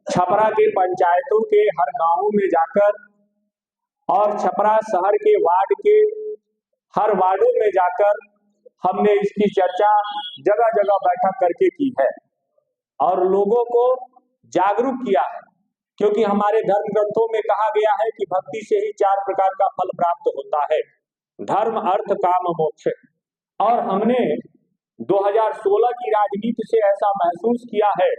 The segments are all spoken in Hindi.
छपरा के पंचायतों के हर गांवों में जाकर और छपरा शहर के वार्ड के हर वार्डों में जाकर हमने इसकी चर्चा जगह जगह बैठक करके की है और लोगों को जागरूक किया है, क्योंकि हमारे धर्म ग्रंथों में कहा गया है कि भक्ति से ही 4 प्रकार का फल प्राप्त होता है, धर्म अर्थ काम मोक्ष। और हमने 2016 की राजनीति से ऐसा महसूस किया है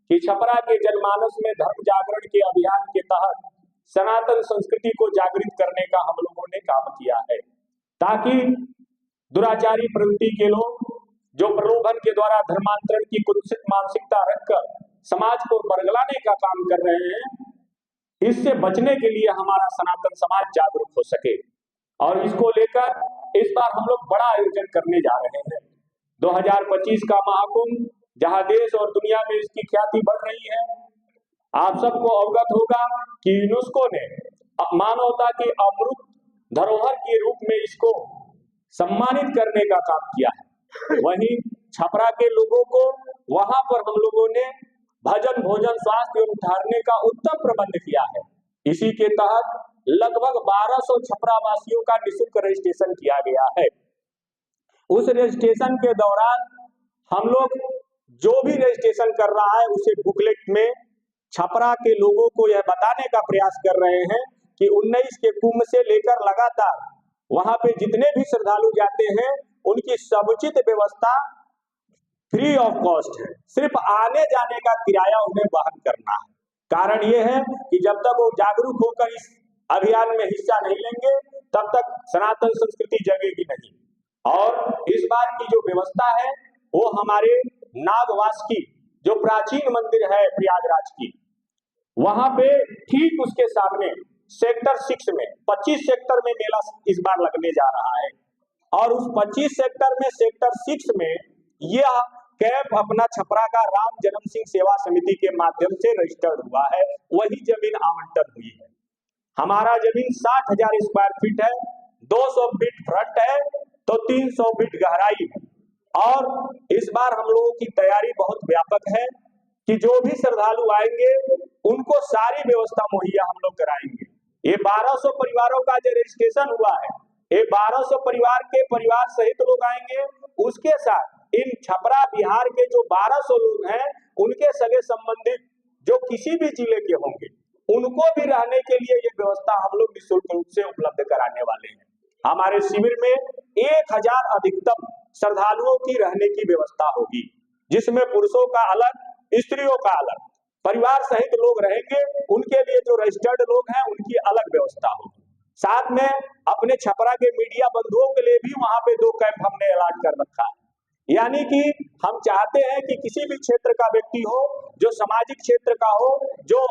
कि छपरा के जनमानस में धर्म जागरण के अभियान के तहत सनातन संस्कृति को जागृत करने का हम लोगों ने काम किया है, ताकि दुराचारी प्रवृत्ति के लोग जो प्रलोभन के द्वारा धर्मांतरण की कुत्सित मानसिकता रखकर समाज को बरगलाने का काम कर रहे हैं, इससे बचने के लिए हमारा सनातन समाज जागरूक हो सके। और इसको लेकर इस बार हम लोग बड़ा आयोजन करने जा रहे हैं। 2025 का महाकुंभ, जहां देश और दुनिया में इसकी ख्याति बढ़ रही है। आप सबको अवगत होगा कि यूनेस्को ने मानवता के अमृत धरोहर के रूप में इसको सम्मानित करने का काम किया है। वहीं छपरा के लोगों को वहां पर हम लोगों ने भजन भोजन स्वास्थ्य एवं ठहरने का उत्तम प्रबंध किया है। इसी के तहत लगभग 1200 छपरा वासियों का निःशुल्क रजिस्ट्रेशन किया गया है। उस रजिस्ट्रेशन के दौरान हम लोग जो भी रजिस्ट्रेशन कर रहा है उसे बुकलेट में छपरा के लोगों को यह बताने का प्रयास कर रहे हैं कि 19 के कुंभ से लेकर लगातार वहां पे जितने भी श्रद्धालु जाते हैं उनकी समुचित व्यवस्था फ्री ऑफ कॉस्ट है, सिर्फ आने जाने का किराया उन्हें वहन करना है। कारण यह है कि जब तक वो जागरूक होकर इस अभियान में हिस्सा नहीं लेंगे तब तक सनातन संस्कृति जगेगी नहीं। और इस बार की जो व्यवस्था है वो हमारे नागवास की जो प्राचीन मंदिर है प्रयागराज की, वहां पे ठीक उसके सामने सेक्टर 6 में 25 सेक्टर में मेला इस बार लगने जा रहा है। और उस 25 सेक्टर में सेक्टर 6 में यह कैंप अपना छपरा का राम जन्म सिंह सेवा समिति के माध्यम से रजिस्टर्ड हुआ है, वही जमीन आवंटन हुई है। हमारा जमीन 60,000 स्क्वायर फीट है, 200 फीट फ्रंट है तो 300 फीट गहराई है। और इस बार हम लोगों की तैयारी बहुत व्यापक है कि जो भी श्रद्धालु आएंगे उनको सारी व्यवस्था मुहैया हम लोग कराएंगे। ये 1200 परिवारों का जो रजिस्ट्रेशन हुआ है, ये 1200 परिवार के परिवार सहित लोग आएंगे। उसके साथ इन छपरा बिहार के जो 1200 लोग हैं उनके सगे संबंधित जो किसी भी जिले के होंगे उनको भी रहने के लिए ये व्यवस्था हम लोग निःशुल्क रूप से उपलब्ध कराने वाले हैं। हमारे शिविर में 1000 अधिकतम श्रद्धालुओं की रहने की व्यवस्था होगी, जिसमें पुरुषों का अलग, स्त्रियों का अलग, परिवार सहित लोग रहेंगे। उनके लिए जो रजिस्टर्ड लोग हैं उनकी अलग व्यवस्था होगी। साथ में अपने छपरा के मीडिया बंधुओं के लिए भी वहां पे 2 कैंप हमने अलॉट कर रखा है। यानी कि हम चाहते हैं कि किसी भी क्षेत्र का व्यक्ति हो, जो सामाजिक क्षेत्र का हो, जो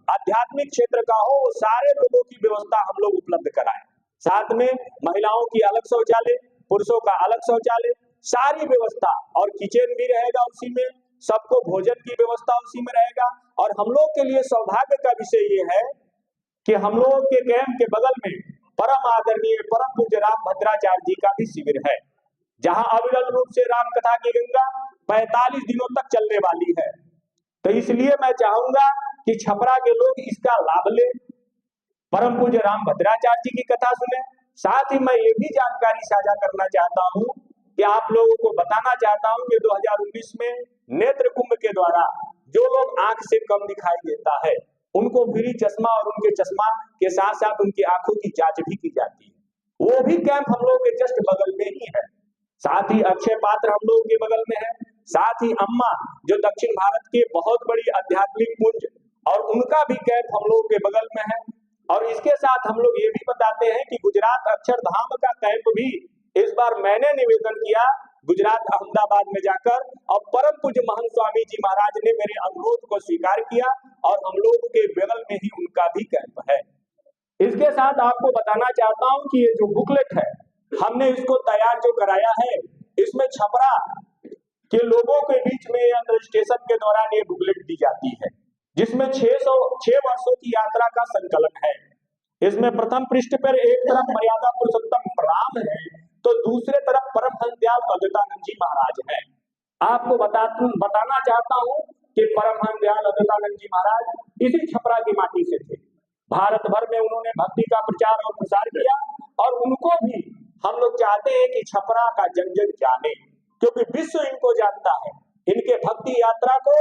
आध्यात्मिक क्षेत्र का हो, वो सारे लोगों की व्यवस्था हम लोग उपलब्ध कराएं। साथ में महिलाओं की अलग शौचालय, पुरुषों का अलग शौचालय, सारी व्यवस्था, और किचन भी रहेगा उसी में, सबको भोजन की व्यवस्था उसी में रहेगा। और हम लोग के लिए सौभाग्य का विषय ये है कि हम लोग के कैंप के बगल में परम आदरणीय परम पूज्य राम भद्राचार्य जी का भी शिविर है, जहां अविरल रूप से राम कथा की गंगा 45 दिनों तक चलने वाली है। तो इसलिए मैं चाहूंगा कि छपरा के लोग इसका लाभ लें, परम पूज्य राम भद्राचार्य जी की कथा सुने। साथ ही मैं ये भी जानकारी साझा करना चाहता हूं कि आप लोगों को बताना चाहता हूं कि 2019 में नेत्र कुंभ के द्वारा जो लोग आंख से कम दिखाई देता है उनको फ्री चश्मा और उनके चश्मा के साथ साथ उनकी आंखों की जांच भी की जाती है। वो भी कैंप हम लोग के जस्ट बगल में ही है। साथ ही अक्षय पात्र हम लोगों के बगल में है। साथ ही अम्मा जो दक्षिण भारत के बहुत बड़ी आध्यात्मिक पुंज, और उनका भी कैंप हम लोगों के बगल में है। और इसके साथ हम लोग ये भी बताते हैं कि गुजरात अक्षरधाम का कैंप भी इस बार मैंने निवेदन किया गुजरात अहमदाबाद में जाकर, और परम पूज्य महंत स्वामी जी महाराज ने मेरे अनुरोध को स्वीकार किया और हम लोग के बगल में ही उनका भी कैंप है। इसके साथ आपको बताना चाहता हूं कि ये जो बुकलेट है हमने इसको तैयार जो कराया है, इसमें छपरा के लोगों के बीच में रजिस्ट्रेशन के दौरान ये बुकलेट दी जाती है, जिसमें 6 वर्षों की यात्रा का संकलन है। इसमें प्रथम पृष्ठ पर एक तरफ मर्यादा पुरुषोत्तम राम है तो दूसरे तरफ परमहंस दयाल अद्वैतानंद जी महाराज हैं। आपको बताना चाहता हूं कि परमहंस दयाल अद्वैतानंद जी महाराज इसी छपरा की माटी से थे। भारत भर में उन्होंने भक्ति का प्रचार और प्रसार किया और उनको भी हम लोग चाहते हैं कि छपरा का जन जन जाने, क्योंकि विश्व इनको जानता है। इनके भक्ति यात्रा को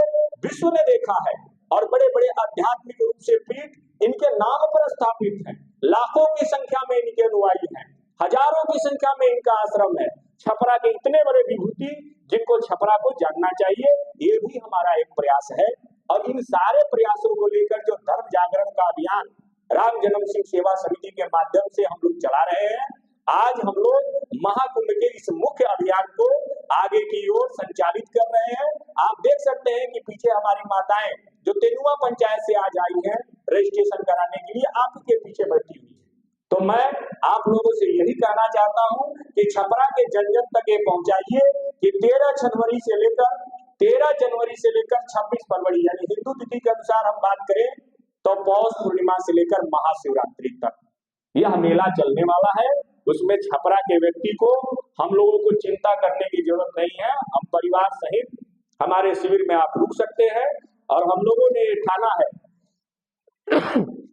विश्व ने देखा है और बड़े बड़े आध्यात्मिक रूप से पीठ इनके नाम पर स्थापित है। लाखों की संख्या में इनके अनुयायी हैं, हजारों की संख्या में इनका आश्रम है। छपरा के इतने बड़े विभूति जिनको छपरा को जानना चाहिए, ये भी हमारा एक प्रयास है। और इन सारे प्रयासों को लेकर जो धर्म जागरण का अभियान राम जन्म सिंह सेवा समिति के माध्यम से हम लोग चला रहे हैं, आज हम लोग महाकुंभ के इस मुख्य अभियान को आगे की ओर संचालित कर रहे हैं। आप देख सकते हैं कि पीछे हमारी माताएं जो तेनुआ पंचायत से आज आई हैं रजिस्ट्रेशन कराने के लिए, आप के पीछे बैठी हुई है। तो मैं आप लोगों से यही कहना चाहता हूं कि छपरा के जन जन तक ये पहुंचाइए कि 13 जनवरी से लेकर 26 फरवरी यानी हिंदू तिथि के अनुसार हम बात करें तो पौष पूर्णिमा से लेकर महाशिवरात्रि तक यह मेला चलने वाला है। उसमें छपरा के व्यक्ति को हम लोगों को चिंता करने की जरूरत नहीं है। हम परिवार सहित हमारे शिविर में आप रुक सकते हैं और हम लोगों ने ये ठाना है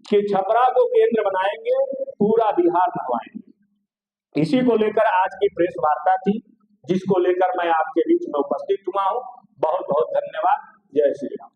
कि छपरा को केंद्र बनाएंगे, पूरा बिहार नहवाएंगे। इसी को लेकर आज की प्रेस वार्ता थी, जिसको लेकर मैं आपके बीच में उपस्थित हुआ हूं। बहुत बहुत धन्यवाद। जय श्री राम।